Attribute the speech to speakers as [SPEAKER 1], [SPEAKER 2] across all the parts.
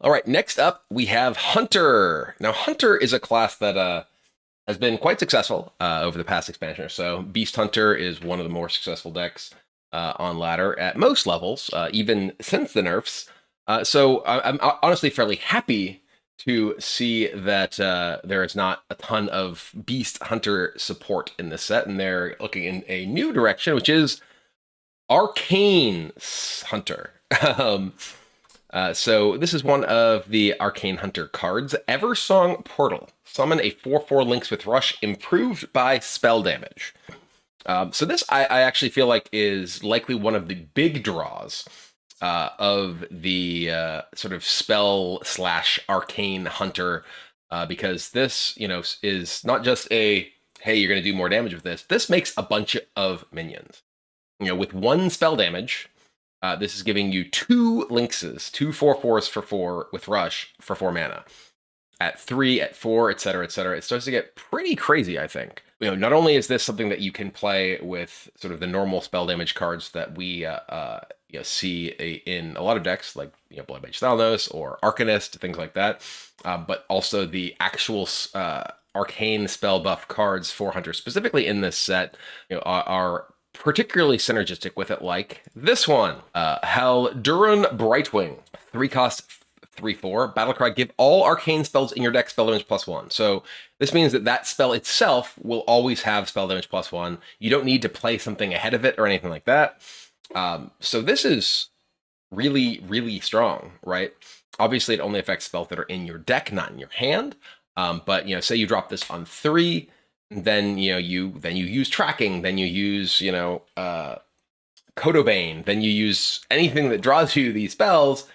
[SPEAKER 1] All right, next up we have Hunter. Now, Hunter is a class that has been quite successful over the past expansion or so. Beast Hunter is one of the more successful decks on ladder at most levels, even since the nerfs. I'm honestly fairly happy to see that there is not a ton of Beast Hunter support in this set, and they're looking in a new direction, which is Arcane Hunter. um, so this is one of the Arcane Hunter cards. Eversong Portal. Summon a 4/4 Lynx with Rush, improved by spell damage. So this, I actually feel like, is likely one of the big draws of the sort of spell slash Arcane Hunter, because this, is not just a, hey, you're going to do more damage with this. This makes a bunch of minions. With one spell damage, this is giving you two Lynxes, two 4/4s for 4 with Rush for 4 mana. At 3, at 4, etc., etc. It starts to get pretty crazy, I think. Not only is this something that you can play with sort of the normal spell damage cards that we see in a lot of decks, like Blood Mage Thalnos or Arcanist, things like that, but also the actual arcane spell buff cards for Hunter, specifically in this set, are particularly synergistic with it, like this one. Halduran Brightwing, 3-cost 3/4 Battlecry. Give all arcane spells in your deck spell damage +1. So this means that spell itself will always have spell damage +1. You don't need to play something ahead of it or anything like that. So this is really, really strong, right? Obviously, it only affects spells that are in your deck, not in your hand. But say you drop this on 3, then you use tracking, then you use Codobane, then you use anything that draws you these spells.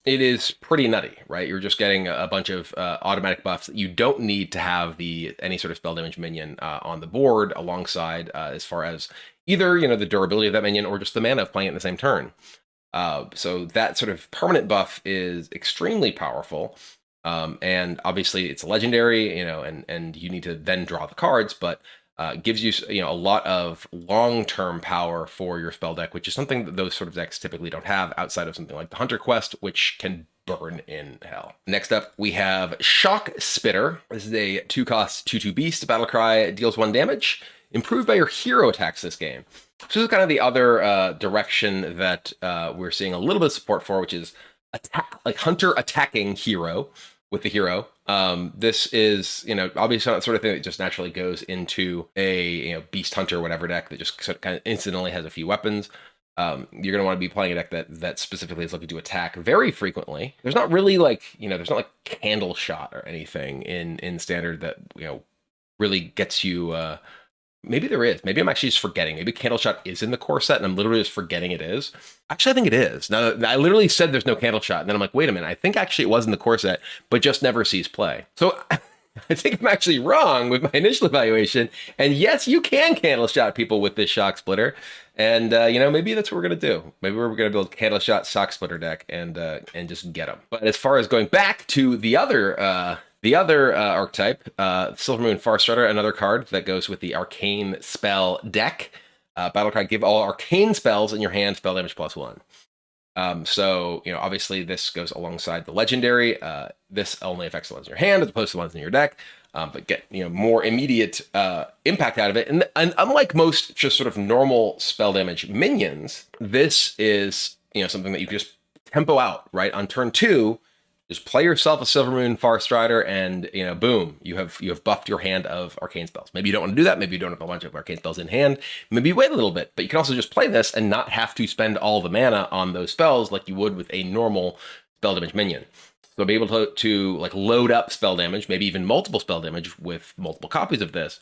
[SPEAKER 1] It is pretty nutty, right? You're just getting a bunch of automatic buffs that you don't need to have any sort of spell damage minion on the board alongside, as far as either the durability of that minion or just the mana of playing it in the same turn. So that sort of permanent buff is extremely powerful, and obviously it's a legendary, and you need to then draw the cards, but gives you a lot of long-term power for your spell deck, which is something that those sort of decks typically don't have outside of something like the Hunter Quest, which can burn in hell. Next up, we have Shock Spitter. This is a 2-cost 2/2 beast. Battlecry, deals 1 damage. Improved by your hero attacks this game. So this is kind of the other direction that we're seeing a little bit of support for, which is Hunter attacking hero with the hero. This is, obviously that sort of thing that just naturally goes into a, Beast Hunter, whatever deck that just kind of instantly has a few weapons. You're going to want to be playing a deck that specifically is looking to attack very frequently. There's not really there's not like Candle Shot or anything in Standard that, really gets you, maybe there is. Maybe I'm actually just forgetting. Maybe Candle Shot is in the core set and I'm literally just forgetting it is. Actually, I think it is. Now, I literally said there's no Candle Shot, and then I'm like, wait a minute. I think actually it was in the core set, but just never sees play. So I think I'm actually wrong with my initial evaluation. And yes, you can Candle Shot people with this Shock Splitter. And, maybe that's what we're going to do. Maybe we're going to build Candle Shot Shock Splitter deck and just get them. But as far as going back to the other archetype, Silvermoon Farstrider, another card that goes with the Arcane Spell deck. Battlecry, give all arcane spells in your hand spell damage +1. So, obviously this goes alongside the legendary. This only affects the ones in your hand as opposed to the ones in your deck, but get, more immediate impact out of it. And unlike most just sort of normal spell damage minions, this is, something that you can just tempo out, right? On turn 2, just play yourself a Silvermoon Farstrider and, boom, you have buffed your hand of arcane spells. Maybe you don't want to do that. Maybe you don't have a bunch of arcane spells in hand. Maybe you wait a little bit, but you can also just play this and not have to spend all the mana on those spells like you would with a normal spell damage minion. So be able to load up spell damage, maybe even multiple spell damage with multiple copies of this,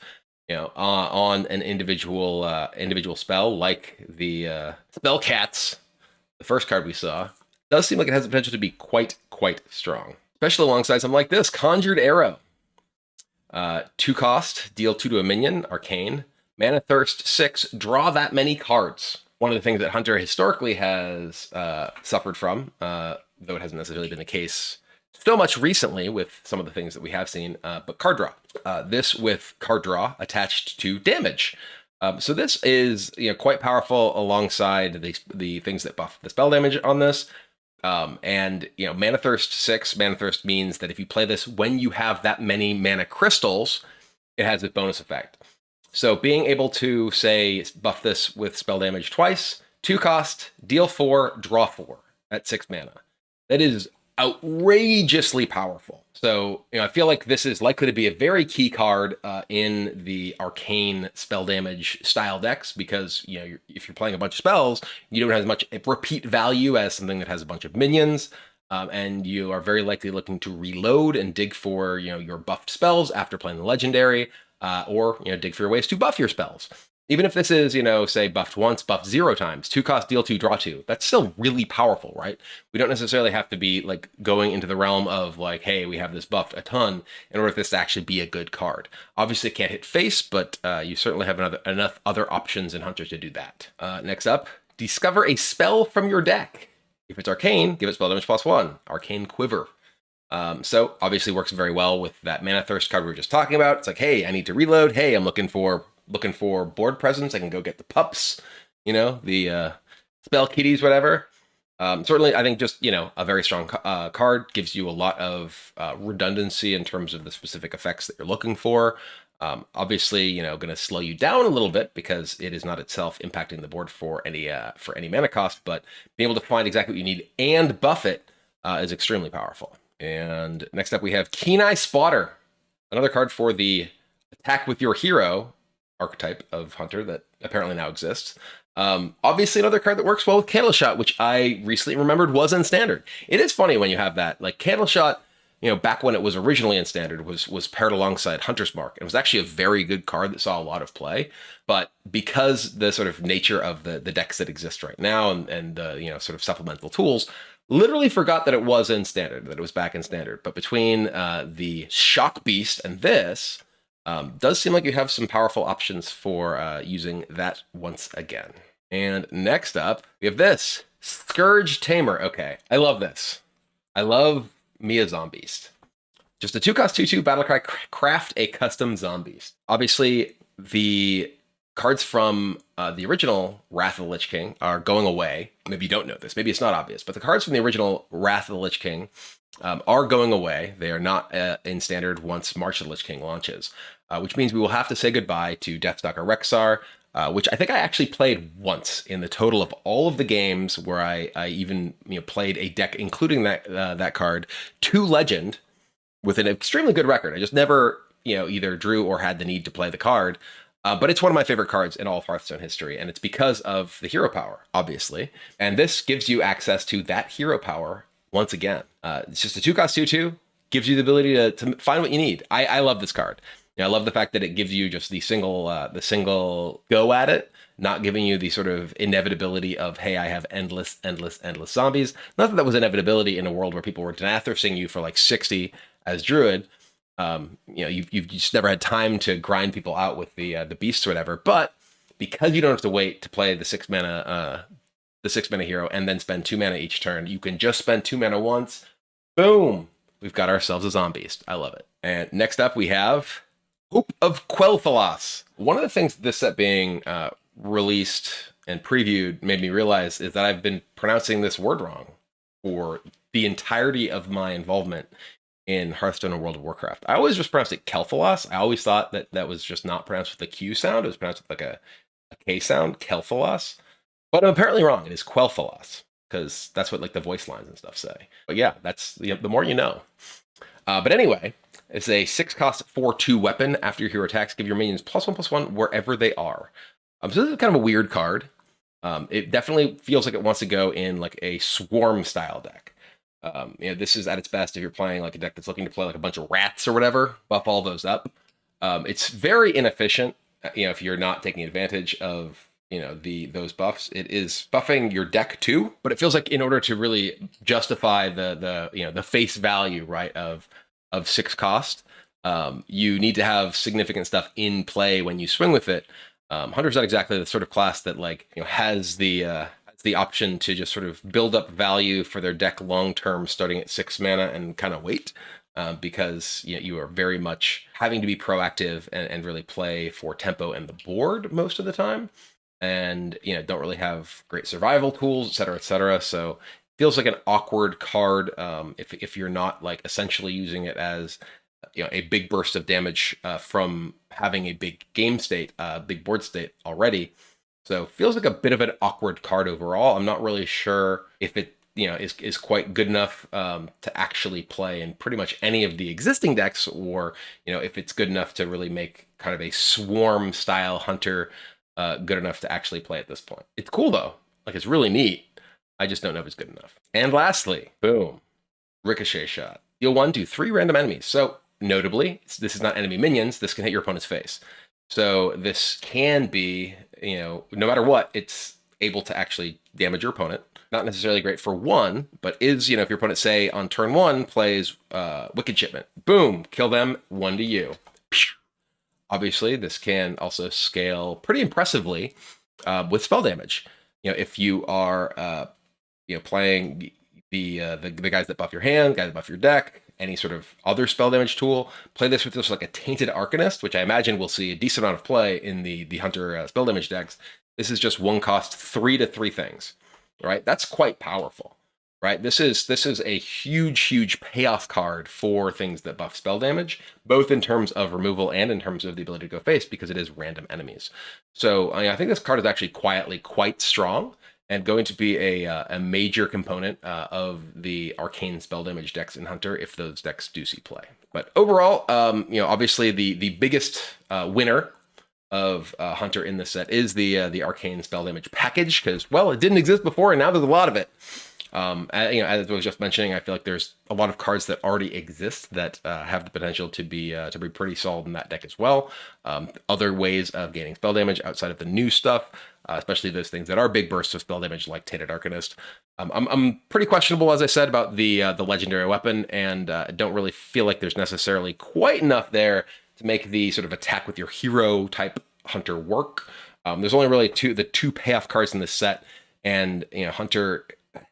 [SPEAKER 1] on an individual spell, like the Spell Cats, the first card we saw. Does seem like it has the potential to be quite strong, especially alongside something like this, Conjured Arrow. 2-cost, deal 2 to a minion, arcane. Mana Thirst 6, draw that many cards. One of the things that Hunter historically has suffered from, though it hasn't necessarily been the case so much recently with some of the things that we have seen, but card draw. This with card draw attached to damage. So this is quite powerful alongside the things that buff the spell damage on this. And Mana Thirst 6, Mana Thirst means that if you play this when you have that many mana crystals, it has a bonus effect. So being able to, say, buff this with spell damage twice, 2 cost, deal 4, draw 4 at 6 mana. That is outrageously powerful. So, I feel like this is likely to be a very key card in the arcane spell damage style decks because, if you're playing a bunch of spells, you don't have as much repeat value as something that has a bunch of minions. And you are very likely looking to reload and dig for, your buffed spells after playing the legendary, or, dig for your ways to buff your spells. Even if this is, say buffed once, buffed 0 times, 2 cost, deal 2, draw 2, that's still really powerful, right? We don't necessarily have to be like going into the realm of like, hey, we have this buffed a ton in order for this to actually be a good card. Obviously it can't hit face, but you certainly have enough other options in Hunter to do that. Next up, discover a spell from your deck. If it's arcane, give it spell damage +1, Arcane Quiver. So obviously works very well with that Mana Thirst card we were just talking about. It's like, hey, I need to reload. Hey, I'm looking for board presence. I can go get the pups, the spell kitties, whatever. Certainly, I think just, a very strong card gives you a lot of redundancy in terms of the specific effects that you're looking for. Obviously, going to slow you down a little bit because it is not itself impacting the board for any mana cost, but being able to find exactly what you need and buff it is extremely powerful. And next up, we have Keen Eye Spotter, another card for the attack with your hero archetype of Hunter that apparently now exists. Obviously, another card that works well with Candle Shot, which I recently remembered was in Standard. It is funny when you have that. Like Candle Shot, back when it was originally in Standard, was paired alongside Hunter's Mark. It was actually a very good card that saw a lot of play. But because the sort of nature of the decks that exist right now and the sort of supplemental tools, literally forgot that it was in Standard, that it was back in Standard. But between the Shock Beast and this, does seem like you have some powerful options for using that once again. And next up, we have this, Scourge Tamer. Okay, I love this. I love Mia Zombeast. Just a 2-cost 2/2 battlecry, craft a custom Zombeast. Obviously, the cards from the original Wrath of the Lich King are going away. Maybe you don't know this. Maybe it's not obvious. But the cards from the original Wrath of the Lich King are going away. They are not in Standard once March of the Lich King launches, which means we will have to say goodbye to Deathstalker Rexxar, which I think I actually played once in the total of all of the games where I even played a deck, including that card, to Legend with an extremely good record. I just never either drew or had the need to play the card. But it's one of my favorite cards in all of Hearthstone history, and it's because of the hero power, obviously. And this gives you access to that hero power once again. It's just a 2-cost 2/2, gives you the ability to find what you need. I love this card. I love the fact that it gives you just the single go at it, not giving you the sort of inevitability of, hey, I have endless zombies. Not that was inevitability in a world where people were Denathrising you for like 60 as Druid. You've just never had time to grind people out with the beasts or whatever. But because you don't have to wait to play the 6 mana hero and then spend 2 mana each turn, you can just spend 2 mana once. Boom! We've got ourselves a Zombeast. I love it. And next up we have Hope of Quel'Thalas. One of the things this set being released and previewed made me realize is that I've been pronouncing this word wrong for the entirety of my involvement in Hearthstone and World of Warcraft. I always just pronounced it Quel'Thalas. I always thought that was just not pronounced with the Q sound. It was pronounced with like a K sound, Quel'Thalas. But I'm apparently wrong. It is Quel'Thalas, because that's what like the voice lines and stuff say. But yeah, that's the more you know. But anyway, it's a 6-cost 4/2 weapon. After your hero attacks, give your minions +1/+1 wherever they are. So this is kind of a weird card. It definitely feels like it wants to go in like a swarm style deck. This is at its best if you're playing like a deck that's looking to play like a bunch of rats or whatever, buff all those up. It's very inefficient, if you're not taking advantage of, those buffs. It is buffing your deck too, but it feels like in order to really justify the face value, right, of 6 cost, you need to have significant stuff in play when you swing with it. Hunter's not exactly the sort of class that has the option to just sort of build up value for their deck long-term starting at 6 mana and kind of wait, because you are very much having to be proactive and really play for tempo and the board most of the time, and don't really have great survival tools, et cetera, et cetera. So it feels like an awkward card if you're not like essentially using it as a big burst of damage from having a big game state, big board state already. So feels like a bit of an awkward card overall. I'm not really sure if it is quite good enough to actually play in pretty much any of the existing decks, or if it's good enough to really make kind of a swarm style hunter good enough to actually play at this point. It's cool though, like it's really neat. I just don't know if it's good enough. And lastly, boom, ricochet shot. Deal 1 to 3 random enemies. So notably, this is not enemy minions. This can hit your opponent's face. So this can be, no matter what, it's able to actually damage your opponent. Not necessarily great for one, but is, if your opponent, say, on turn 1 plays Wicked Shipment, boom, kill them, 1 to you. Obviously, this can also scale pretty impressively with spell damage. If you are, playing the guys that buff your hand, guys that buff your deck, any sort of other spell damage tool, play this with just like a Tainted Arcanist, which I imagine will see a decent amount of play in the Hunter spell damage decks. This is just 1 cost 3 to 3 things, right? That's quite powerful, right? This is a huge payoff card for things that buff spell damage, both in terms of removal and in terms of the ability to go face, because it is random enemies. So I think this card is actually quietly quite strong, and going to be a major component of the arcane spell damage decks in Hunter if those decks do see play. But overall, obviously the biggest winner of Hunter in this set is the arcane spell damage package, because, well, it didn't exist before and now there's a lot of it. As I was just mentioning, I feel like there's a lot of cards that already exist that have the potential to be pretty solid in that deck as well. Other ways of gaining spell damage outside of the new stuff, especially those things that are big bursts of spell damage like Tainted Arcanist. I'm pretty questionable, as I said, about the legendary weapon, and don't really feel like there's necessarily quite enough there to make the sort of attack with your hero type Hunter work. There's only really the two payoff cards in this set, and Hunter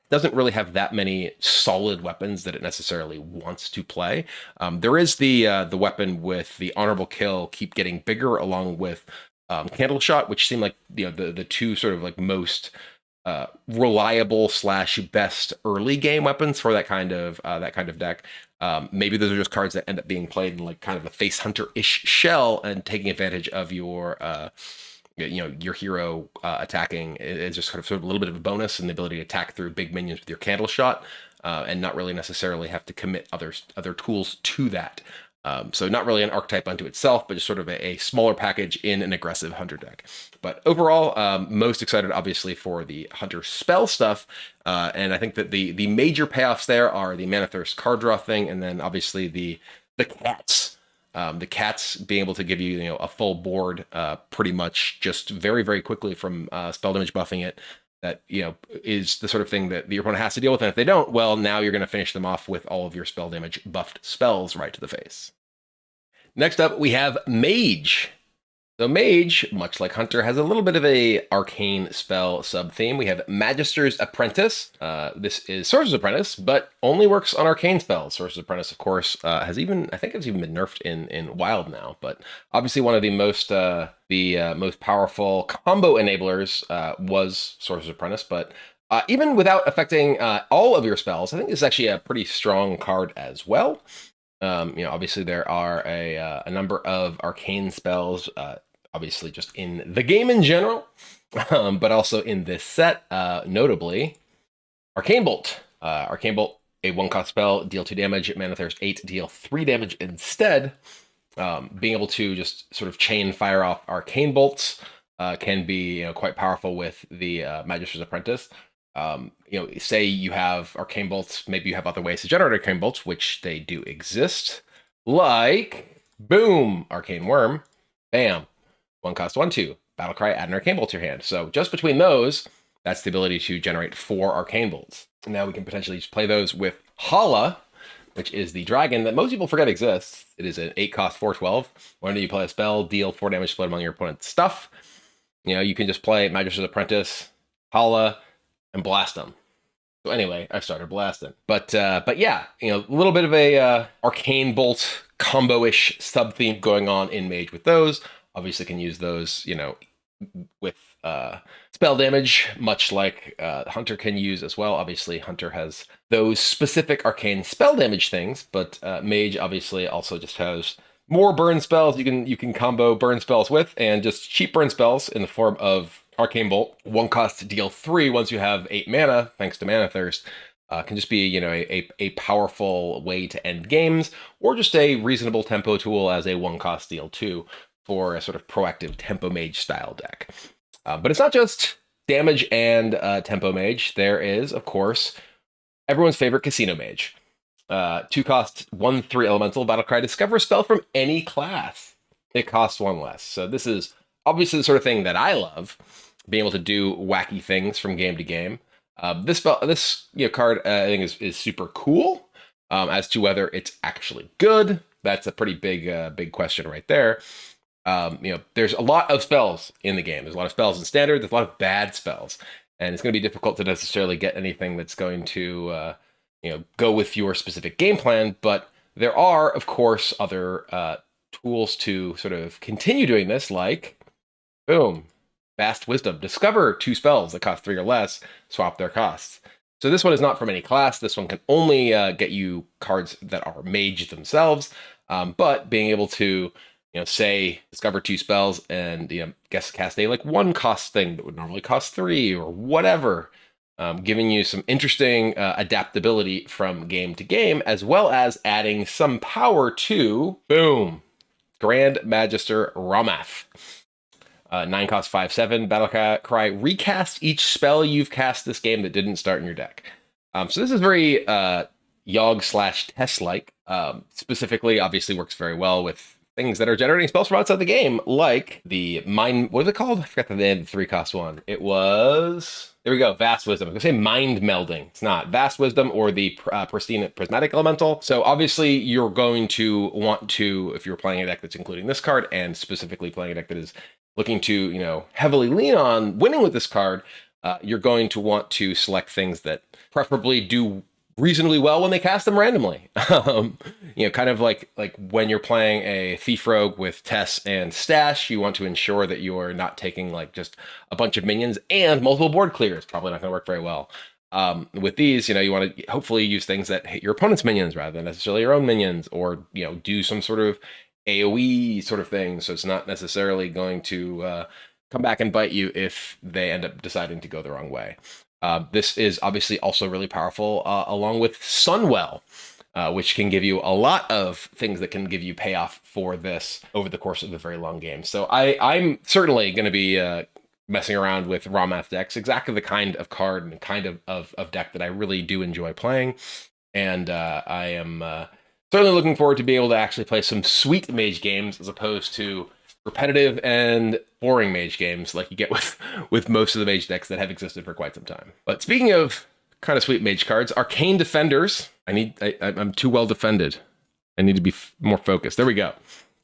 [SPEAKER 1] doesn't really have that many solid weapons that it necessarily wants to play. There is the weapon with the honorable kill keep getting bigger, along with Candle Shot, which seem like the two sort of like most reliable / best early game weapons for that kind of deck. Maybe those are just cards that end up being played in like kind of a face hunter-ish shell, and taking advantage of your your hero attacking is just sort of a little bit of a bonus, and the ability to attack through big minions with your Candle Shot, and not really necessarily have to commit other tools to that. So not really an archetype unto itself, but just sort of a smaller package in an aggressive Hunter deck. But overall, most excited obviously for the Hunter spell stuff, and I think that the major payoffs there are the Mana Thirst card draw thing, and then obviously the cats. The cats being able to give you a full board pretty much just very quickly from spell damage buffing it. That is the sort of thing that your opponent has to deal with, and if they don't, well, now you're going to finish them off with all of your spell damage buffed spells right to the face. Next up, we have Mage. So Mage, much like Hunter, has a little bit of a arcane spell sub-theme. We have Magister's Apprentice. This is Sorcerer's Apprentice, but only works on arcane spells. Sorcerer's Apprentice, of course, I think it's even been nerfed in Wild now, but obviously one of the most powerful combo enablers was Sorcerer's Apprentice, but even without affecting all of your spells, I think this is actually a pretty strong card as well. Obviously there are a number of arcane spells, obviously just in the game in general, but also in this set, notably Arcane Bolt. Arcane Bolt, a 1-cost spell, deal 2 damage, Mana Thirst 8, deal 3 damage instead. Being able to just sort of chain fire off Arcane Bolts can be quite powerful with the Magister's Apprentice. Say you have Arcane Bolts, maybe you have other ways to generate Arcane Bolts, which they do exist, like, boom, Arcane Worm, bam, 1 cost 1/2, Battlecry, add an Arcane Bolt to your hand. So just between those, that's the ability to generate 4 Arcane Bolts. And now we can potentially just play those with Hala, which is the dragon that most people forget exists. It is an 8-cost 4/12. Whenever you play a spell, deal 4 damage split among your opponent's stuff. You can just play Magister's Apprentice, Hala, and blast them. So anyway, I've started blasting. But yeah, a little bit of a Arcane Bolt combo-ish sub-theme going on in Mage with those. Obviously can use those, with spell damage, much like Hunter can use as well. Obviously, Hunter has those specific arcane spell damage things, but Mage obviously also just has more burn spells you can combo burn spells with, and just cheap burn spells in the form of Arcane Bolt. One cost to deal 3 once you have 8 mana, thanks to Mana Thirst. Can just be, a powerful way to end games, or just a reasonable tempo tool as a one cost deal 2 for a sort of proactive tempo mage style deck. But it's not just damage and tempo mage. There is, of course, everyone's favorite casino mage. 2 cost, 1/3 elemental battlecry. Discover a spell from any class. It costs 1 less. So this is obviously the sort of thing that I love, being able to do wacky things from game to game. This card I think is super cool. As to whether it's actually good, that's a pretty big question right there. There's a lot of spells in the game. There's a lot of spells in standard. There's a lot of bad spells, and it's going to be difficult to necessarily get anything that's going to go with your specific game plan. But there are, of course, other tools to sort of continue doing this, like boom, Vast Wisdom. Discover 2 spells that cost 3 or less. Swap their costs. So this one is not from any class. This one can only get you cards that are mage themselves. But being able to say discover 2 spells and cast a 1 cost thing that would normally cost 3 or whatever, giving you some interesting adaptability from game to game, as well as adding some power to boom, Grand Magister Ramath. 9 cost 5/7 battle cry. Recast each spell you've cast this game that didn't start in your deck. So this is very Yogg/Tess like. Specifically, obviously works very well with things that are generating spells from outside the game, like the mind. What is it called? I forgot the name of the 3 cost one. It was, there we go, Vast Wisdom. I was gonna say Mind Melding. It's not. Vast Wisdom or the Pristine Prismatic Elemental. So obviously you're going to want to, if you're playing a deck that's including this card, and specifically playing a deck that is looking to heavily lean on winning with this card, you're going to want to select things that preferably do reasonably well when they cast them randomly. Kind of like when you're playing a Thief Rogue with Tess and Stash, you want to ensure that you are not taking just a bunch of minions and multiple board clears. Probably not going to work very well. With these, you want to hopefully use things that hit your opponent's minions rather than necessarily your own minions, or do some sort of AoE sort of thing, so it's not necessarily going to come back and bite you if they end up deciding to go the wrong way. This is obviously also really powerful, along with Sunwell, which can give you a lot of things that can give you payoff for this over the course of a very long game. So I'm certainly going to be messing around with Ramath decks, exactly the kind of card and kind of deck that I really do enjoy playing. And I am certainly looking forward to be able to actually play some sweet mage games as opposed to repetitive and boring mage games like you get with most of the mage decks that have existed for quite some time. But speaking of kind of sweet mage cards, Arcane Defenders. I'm too well defended. I need to be more focused. There we go.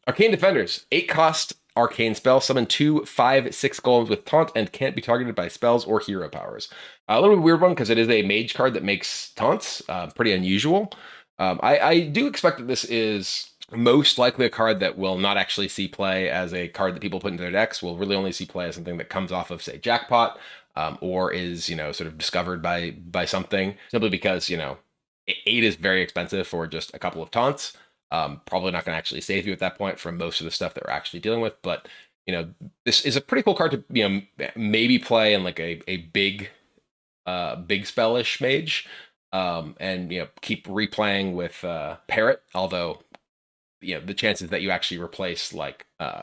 [SPEAKER 1] Arcane Defenders, 8 cost arcane spell. Summon 2 5/6 golems with taunt and can't be targeted by spells or hero powers. A little bit weird one because it is a mage card that makes taunts. Pretty unusual. I do expect that this is most likely a card that will not actually see play as a card that people put into their decks. Will really only see play as something that comes off of, say, Jackpot, or is sort of discovered by something, simply because 8 is very expensive for just a couple of taunts. Probably not going to actually save you at that point from most of the stuff that we're actually dealing with. But this is a pretty cool card to maybe play in like a big spellish mage. And keep replaying with Parrot, although the chances that you actually replace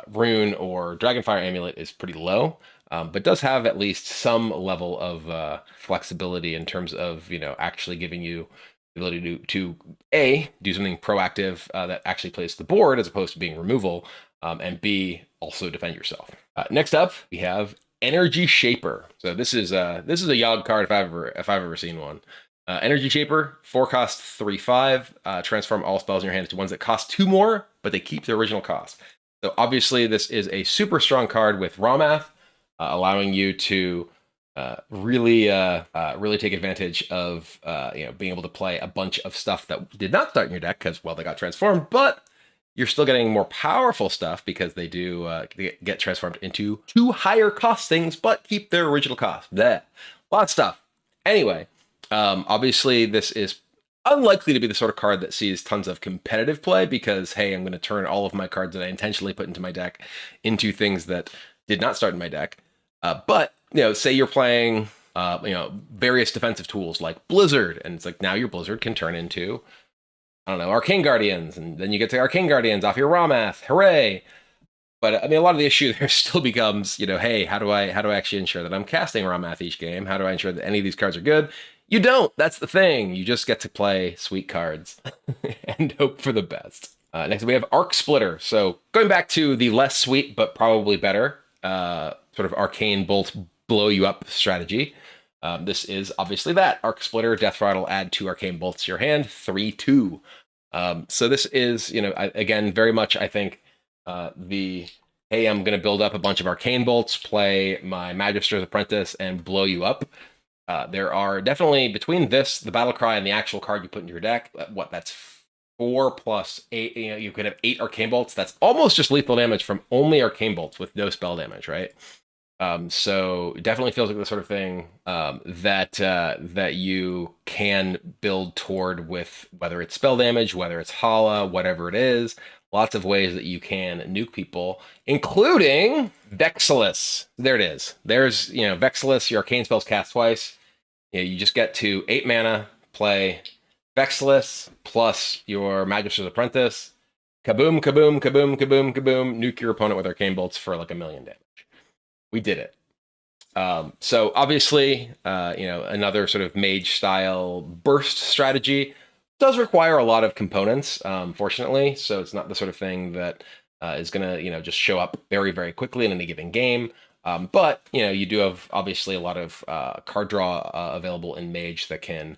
[SPEAKER 1] Rune or Dragonfire Amulet is pretty low, but does have at least some level of flexibility in terms of actually giving you the ability to A, do something proactive that actually plays the board as opposed to being removal, and B, also defend yourself. Next up, we have Energy Shaper. So this is a Yogg card if I've ever seen one. Energy Shaper, 4 cost 3/5. Transform all spells in your hand into ones that cost 2 more, but they keep their original cost. So obviously this is a super strong card with Ramath, allowing you to really take advantage of being able to play a bunch of stuff that did not start in your deck because, well, they got transformed, but You're still getting more powerful stuff because they do get transformed into 2 higher cost things, but keep their original cost. Bleh. A lot of stuff. Anyway, obviously this is unlikely to be the sort of card that sees tons of competitive play because, hey, I'm going to turn all of my cards that I intentionally put into my deck into things that did not start in my deck. But, say you're playing, various defensive tools like Blizzard, and it's like now your Blizzard can turn into, I don't know, Arcane Guardians, and then you get to Arcane Guardians off your raw math. Hooray! But a lot of the issue there still becomes, hey, how do I actually ensure that I'm casting raw math each game? How do I ensure that any of these cards are good? You don't. That's the thing. You just get to play sweet cards and hope for the best. Next, we have Arc Splitter. So going back to the less sweet but probably better sort of Arcane Bolt blow you up strategy. This is obviously that. Arc Splitter, Death Rattle, add 2 Arcane Bolts to your hand, 3/2. So this is, again, very much, I think, hey, I'm going to build up a bunch of Arcane Bolts, play my Magister's Apprentice, and blow you up. There are definitely, between this, the Battle Cry, and the actual card you put into your deck, that's 4 plus 8, you could have 8 Arcane Bolts. That's almost just lethal damage from only Arcane Bolts with no spell damage, right? So it definitely feels like the sort of thing that you can build toward with, whether it's spell damage, whether it's Hala, whatever it is. Lots of ways that you can nuke people, including Vexilus. There it is. There's, Vexilus, your arcane spells cast twice. You just get to 8 mana, play Vexilus plus your Magister's Apprentice. Kaboom, kaboom, kaboom, kaboom, kaboom. Nuke your opponent with arcane bolts for like 1,000,000 damage. We did it. So obviously, another sort of mage style burst strategy does require a lot of components, fortunately. So it's not the sort of thing that is going to, just show up very, very quickly in any given game. But, you do have obviously a lot of card draw available in Mage that can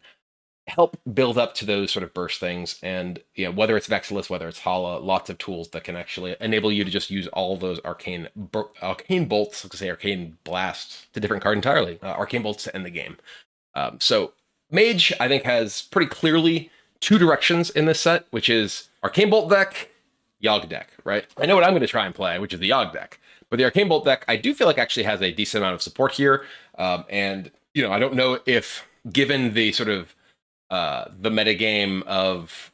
[SPEAKER 1] help build up to those sort of burst things. And, whether it's Vexilus, whether it's Hala, lots of tools that can actually enable you to just use all those arcane bolts, let's say arcane blasts, to different card entirely. Arcane bolts to end the game. So Mage, I think, has pretty clearly 2 directions in this set, which is Arcane Bolt deck, Yogg deck, right? I know what I'm going to try and play, which is the Yogg deck. But the Arcane Bolt deck, I do feel like actually has a decent amount of support here. And, I don't know if, given the sort of the metagame of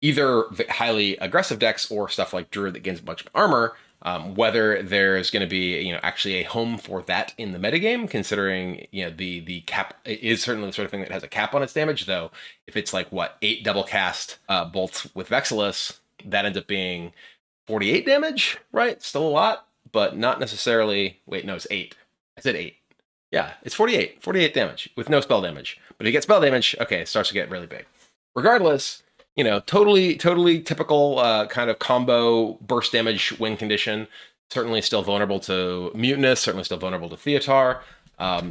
[SPEAKER 1] either highly aggressive decks or stuff like Druid that gains a bunch of armor, whether there's going to be, actually a home for that in the metagame, considering, the cap is certainly the sort of thing that has a cap on its damage, though if it's like, 8 double cast bolts with Vexilus, that ends up being 48 damage, right? Still a lot, but not necessarily, wait, no, it's 8. I said 8. Yeah, it's 48 damage with no spell damage. But if you get spell damage, okay, it starts to get really big. Regardless, totally typical kind of combo burst damage win condition. Certainly still vulnerable to Mutinous, certainly still vulnerable to Theotar.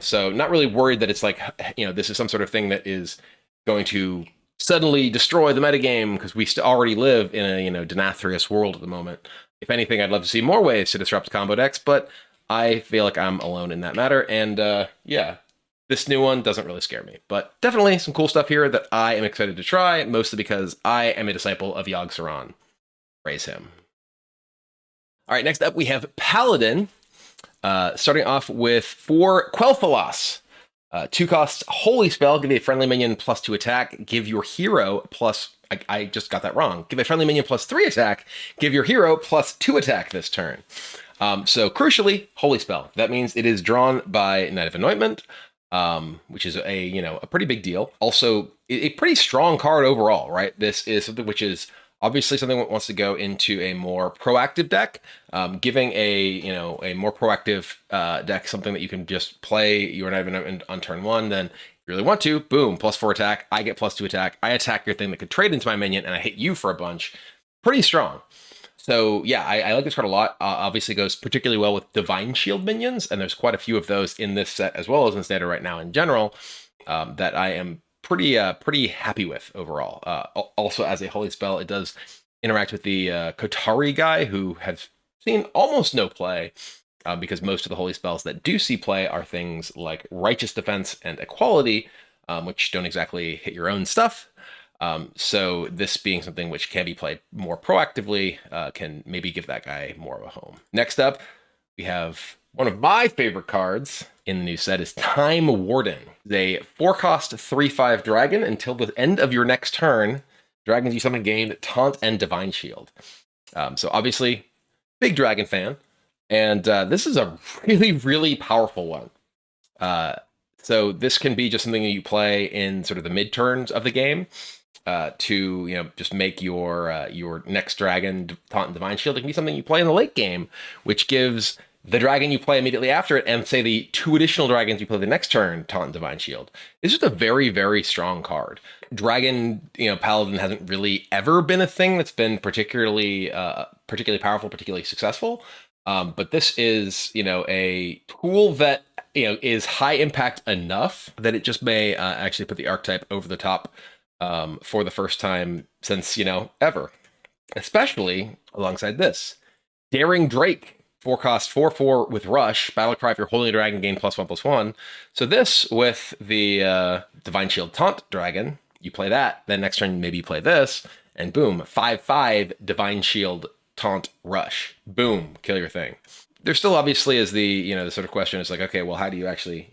[SPEAKER 1] So not really worried that it's like, this is some sort of thing that is going to suddenly destroy the metagame, because we already live in a, Denathrius world at the moment. If anything, I'd love to see more ways to disrupt combo decks, but I feel like I'm alone in that matter. And this new one doesn't really scare me, but definitely some cool stuff here that I am excited to try, mostly because I am a disciple of Yogg Saron. Praise him. All right, next up we have Paladin, starting off with 4 Quel'Thalas. 2 costs, Holy Spell, give a friendly minion +2 attack, give your hero plus, I just got that wrong, give a friendly minion +3 attack, give your hero +2 attack this turn. So crucially, Holy Spell. That means it is drawn by Knight of Anointment, which is a pretty big deal. Also, a pretty strong card overall, right? This is something which is obviously something that wants to go into a more proactive deck, giving a more proactive deck something that you can just play your Knight of Anointment on turn 1. Then, if you really want to, boom, +4 attack. I get +2 attack. I attack your thing that could trade into my minion, and I hit you for a bunch. Pretty strong. So yeah, I like this card a lot. Obviously goes particularly well with Divine Shield minions, and there's quite a few of those in this set as well as in standard right now in general, that I am pretty happy with overall. Also, as a Holy Spell, it does interact with the Kotari guy, who has seen almost no play, because most of the Holy Spells that do see play are things like Righteous Defense and Equality, which don't exactly hit your own stuff. So this being something which can be played more proactively can maybe give that guy more of a home. Next up, we have one of my favorite cards in the new set is Time Warden. They 4-cost 3/5 dragon. Until the end of your next turn, dragons you summon gain Taunt and Divine Shield. So obviously, big dragon fan. And this is a really, really powerful one. So this can be just something that you play in sort of the mid-turns of the game to just make your next dragon Taunt and Divine Shield. It can be something you play in the late game, which gives the dragon you play immediately after it, and say the 2 additional dragons you play the next turn, Taunt and Divine Shield. It's just a very, very strong card. Dragon, Paladin hasn't really ever been a thing that's been particularly powerful, particularly successful. But this is, a tool that is high impact enough that it just may actually put the archetype over the top for the first time since ever, especially alongside this Daring Drake. 4-cost 4/4 with Rush. Battlecry if you're holding a dragon, gain +1/+1. So this with the Divine Shield Taunt dragon, you play that, then next turn maybe you play this, and boom, 5/5 Divine Shield Taunt Rush. Boom, kill your thing. There still obviously is the sort of question is like, okay, well, how do you actually,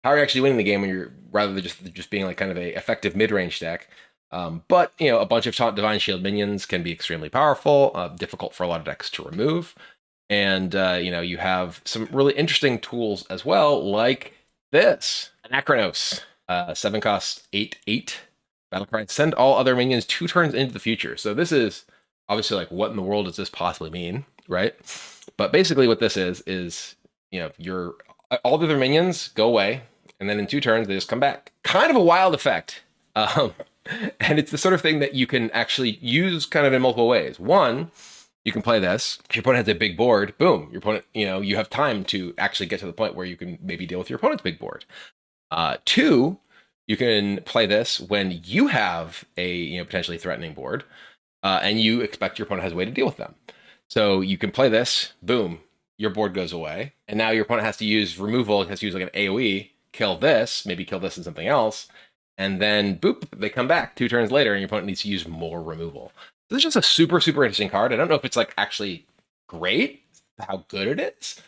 [SPEAKER 1] how are you actually winning the game when you're rather than just being like kind of a effective mid-range deck? But a bunch of Taunt Divine Shield minions can be extremely powerful, difficult for a lot of decks to remove. And, you have some really interesting tools as well, like this. Anachronos, 7-cost 8/8. Battlecry, send all other minions 2 turns into the future. So this is obviously like, what in the world does this possibly mean, right? But basically what this is all the other minions go away, and then in 2 turns, they just come back. Kind of a wild effect. And it's the sort of thing that you can actually use kind of in multiple ways. One, you can play this. If your opponent has a big board, boom, your opponent, you have time to actually get to the point where you can maybe deal with your opponent's big board. 2, you can play this when you have a potentially threatening board, and you expect your opponent has a way to deal with them. So you can play this, boom, your board goes away, and now your opponent has to use removal, has to use like an AoE, kill this, maybe kill this and something else, and then boop, they come back 2 turns later, and your opponent needs to use more removal. This is just a super, super interesting card. I don't know if it's like actually great, how good it is,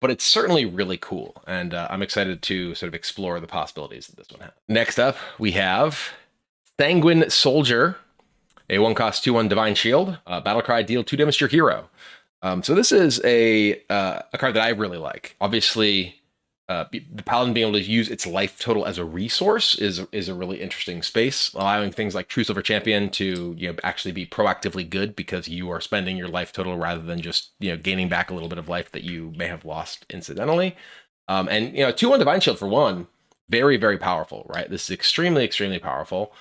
[SPEAKER 1] but it's certainly really cool. And I'm excited to sort of explore the possibilities that this one has. Next up, we have Sanguine Soldier, a 1-cost 2/1 Divine Shield. Battlecry, deal 2 damage to your hero. So this is a card that I really like. Obviously, the Paladin being able to use its life total as a resource is a really interesting space, allowing things like True Silver Champion to actually be proactively good because you are spending your life total rather than just gaining back a little bit of life that you may have lost incidentally. And 2/1 Divine Shield for 1, very, very powerful, right? This is extremely, extremely powerful.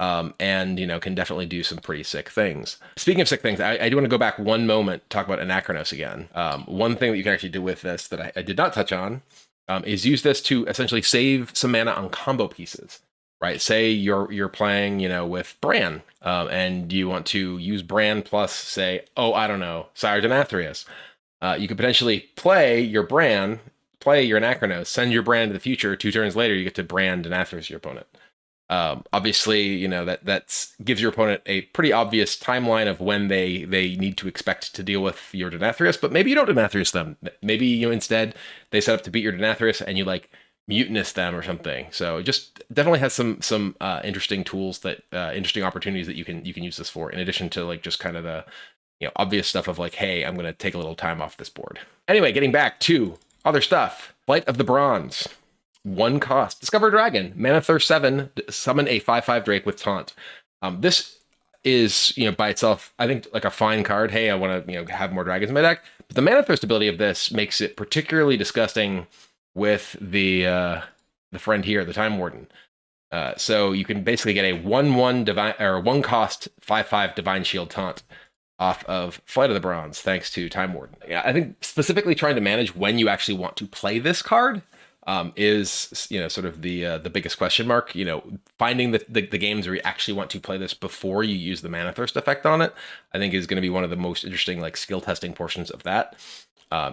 [SPEAKER 1] And can definitely do some pretty sick things. Speaking of sick things, I do want to go back one moment, talk about Anachronos again. One thing that you can actually do with this that I did not touch on is use this to essentially save some mana on combo pieces, right? Say you're playing, with Bran, and you want to use Bran plus, say, Sire Denathrius. You could potentially play your Bran, play your Anachronos, send your Bran to the future. 2 turns later, you get to Bran Denathrius your opponent. Obviously, that gives your opponent a pretty obvious timeline of when they need to expect to deal with your Denathrius, but maybe you don't Denathrius them. Maybe instead they set up to beat your Denathrius and you like mutinous them or something. So it just definitely has some interesting tools that interesting opportunities that you can use this for, in addition to like just kind of the obvious stuff of like, hey, I'm going to take a little time off this board. Anyway, getting back to other stuff. Flight of the Bronze. 1-cost. Discover a dragon. Mana Thirst 7. Summon a 5/5 Drake with Taunt. This is, by itself, I think like a fine card. Hey, I want to, have more dragons in my deck. But the Mana Thirst ability of this makes it particularly disgusting with the friend here, the Time Warden. So you can basically get a 1/1 divine or 1-cost 5/5 Divine Shield Taunt off of Flight of the Bronze, thanks to Time Warden. Yeah, I think specifically trying to manage when you actually want to play this card is sort of the biggest question mark. Finding the games where you actually want to play this before you use the Mana Thirst effect on it, I think is going to be one of the most interesting like skill testing portions of that.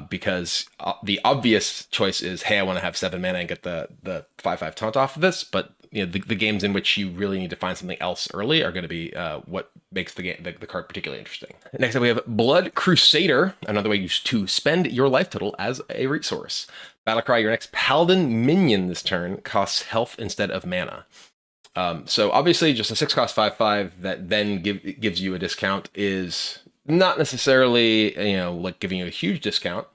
[SPEAKER 1] Because the obvious choice is, hey, I want to have 7 mana and get the 5/5 taunt off of this, but the games in which you really need to find something else early are going to be what makes the card particularly interesting. Next up, we have Blood Crusader, another way to spend your life total as a resource. Battlecry, your next Paladin minion this turn costs health instead of mana. So obviously, just a 6-cost 5/5 that then gives you a discount is not necessarily like giving you a huge discount,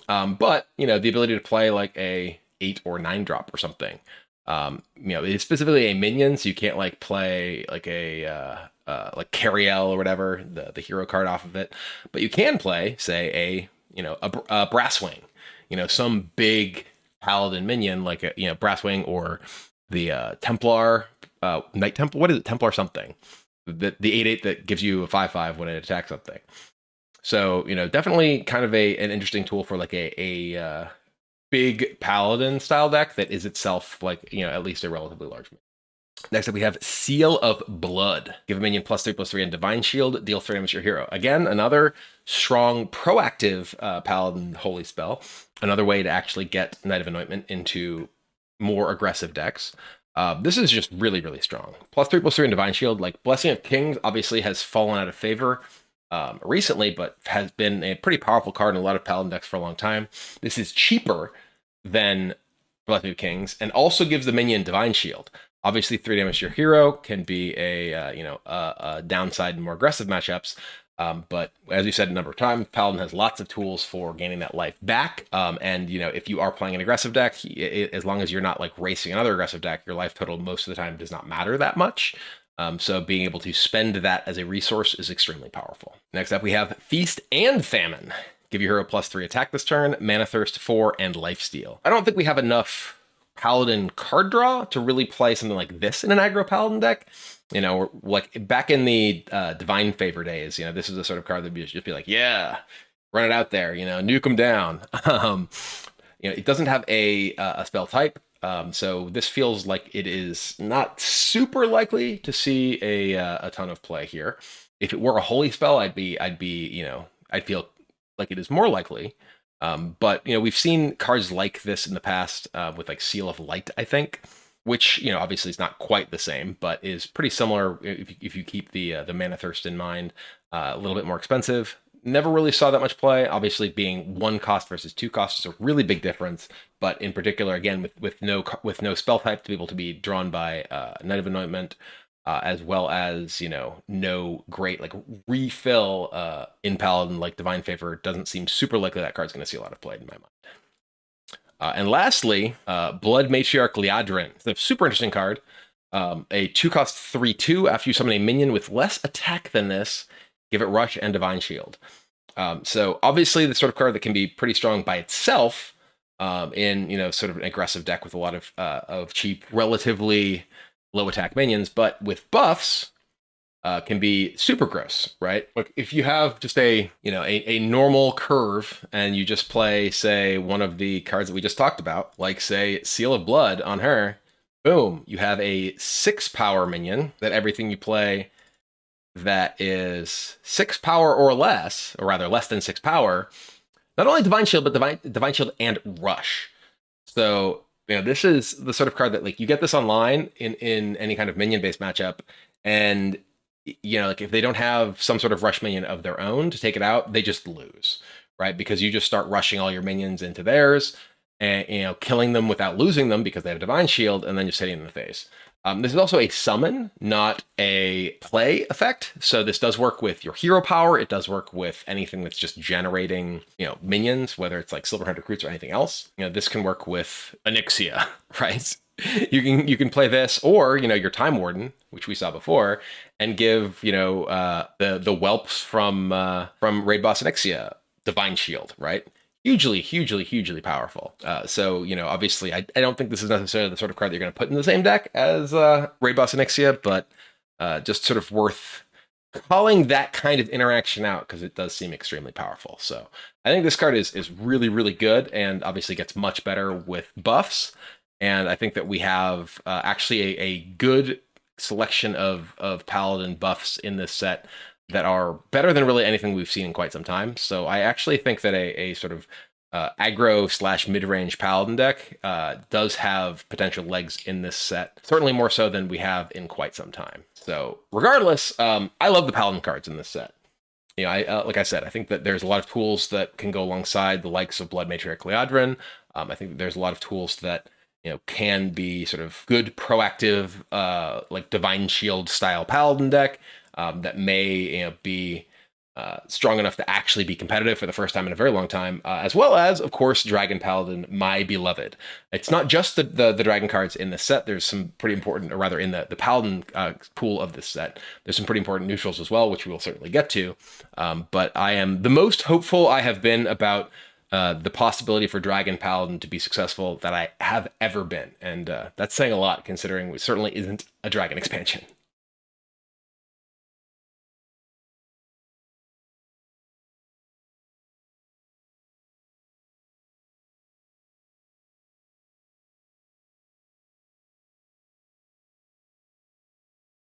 [SPEAKER 1] but the ability to play like a 8 or 9 drop or something. It's specifically a minion, so you can't like play like a like Cariel or whatever, the hero card off of it, but you can play, say, a Brasswing, some big Paladin minion like a Brasswing or the Templar, Knight Templar. What is it? Templar something. The 8/8 that gives you a 5/5 when it attacks something. So definitely kind of an interesting tool for like a big Paladin style deck that is itself like at least a relatively large minion. Next up, we have Seal of Blood. Give a minion +3/+3 and Divine Shield. Deal 3 damage to your hero. Again, another strong, proactive Paladin holy spell. Another way to actually get Knight of Anointment into more aggressive decks. This is just really, really strong. +3/+3 and Divine Shield. Like Blessing of Kings obviously has fallen out of favor recently, but has been a pretty powerful card in a lot of Paladin decks for a long time. This is cheaper than Blessing of Kings and also gives the minion Divine Shield. Obviously, 3 damage to your hero can be a downside in more aggressive matchups. But as we said a number of times, Paladin has lots of tools for gaining that life back. And if you are playing an aggressive deck, as long as you're not like racing another aggressive deck, your life total most of the time does not matter that much. So being able to spend that as a resource is extremely powerful. Next up, we have Feast and Famine. Give your hero +3 attack this turn, Mana Thirst 4, and Lifesteal. I don't think we have enough Paladin card draw to really play something like this in an aggro Paladin deck. Like back in the Divine Favor days, this is the sort of card that would just be like, yeah, run it out there, nuke them down. It doesn't have a spell type, so this feels like it is not super likely to see a ton of play here. If it were a holy spell, I'd feel like it is more likely. But we've seen cards like this in the past with like Seal of Light, I think, which obviously is not quite the same, but is pretty similar if you keep the Mana Thirst in mind. A little bit more expensive. Never really saw that much play. Obviously, being 1 cost versus 2 cost is a really big difference. But in particular, again, with no spell type to be able to be drawn by Knight of Anointment, as well as no great like refill in Paladin like Divine Favor, doesn't seem super likely that card's going to see a lot of play in my mind. And lastly, Blood Matriarch Liadrin. It's a super interesting card. A 2-cost 3/2. After you summon a minion with less attack than this, give it Rush and Divine Shield. So obviously the sort of card that can be pretty strong by itself in sort of an aggressive deck with a lot of cheap, relatively low attack minions, but with buffs can be super gross, right? Like if you have just a normal curve and you just play, say, one of the cards that we just talked about, like say Seal of Blood on her, boom, you have a 6 power minion that everything you play that is 6 power or less, or rather less than 6 power, not only Divine Shield, but Divine Shield and Rush. So this is the sort of card that like you get this online in any kind of minion-based matchup, and like if they don't have some sort of rush minion of their own to take it out, they just lose, right? Because you just start rushing all your minions into theirs and killing them without losing them because they have Divine Shield, and then just hitting them in the face. This is also a summon, not a play effect. So this does work with your hero power. It does work with anything that's just generating, minions, whether it's like Silverhand Recruits or anything else. This can work with Onyxia, right? You can play this, or your Time Warden, which we saw before, and give the whelps from Raid Boss Onyxia Divine Shield, right? Hugely powerful. So obviously, I don't think this is necessarily the sort of card that you're going to put in the same deck as Raid Boss Onyxia, but just sort of worth calling that kind of interaction out because it does seem extremely powerful. So I think this card is really good, and obviously gets much better with buffs. And I think that we have actually a good selection of Paladin buffs in this set that are better than really anything we've seen in quite some time. So I actually think that a sort of aggro slash mid-range Paladin deck does have potential legs in this set. Certainly more so than we have in quite some time. So regardless, I love the Paladin cards in this set. You know, like I said, I think that there's a lot of tools that can go alongside the likes of Blood Matriarch Liadrin. I think that there's a lot of tools that, you know, can be sort of good, proactive, like Divine Shield style Paladin deck that may, you know, be strong enough to actually be competitive for the first time in a very long time, as well as, of course, Dragon Paladin, my beloved. It's not just the Dragon cards in this set. There's some pretty important, or rather in the Paladin pool of this set, there's some pretty important neutrals as well, which we will certainly get to. But I am the most hopeful I have been about the possibility for Dragon Paladin to be successful that I have ever been. And that's saying a lot, considering it certainly isn't a Dragon expansion.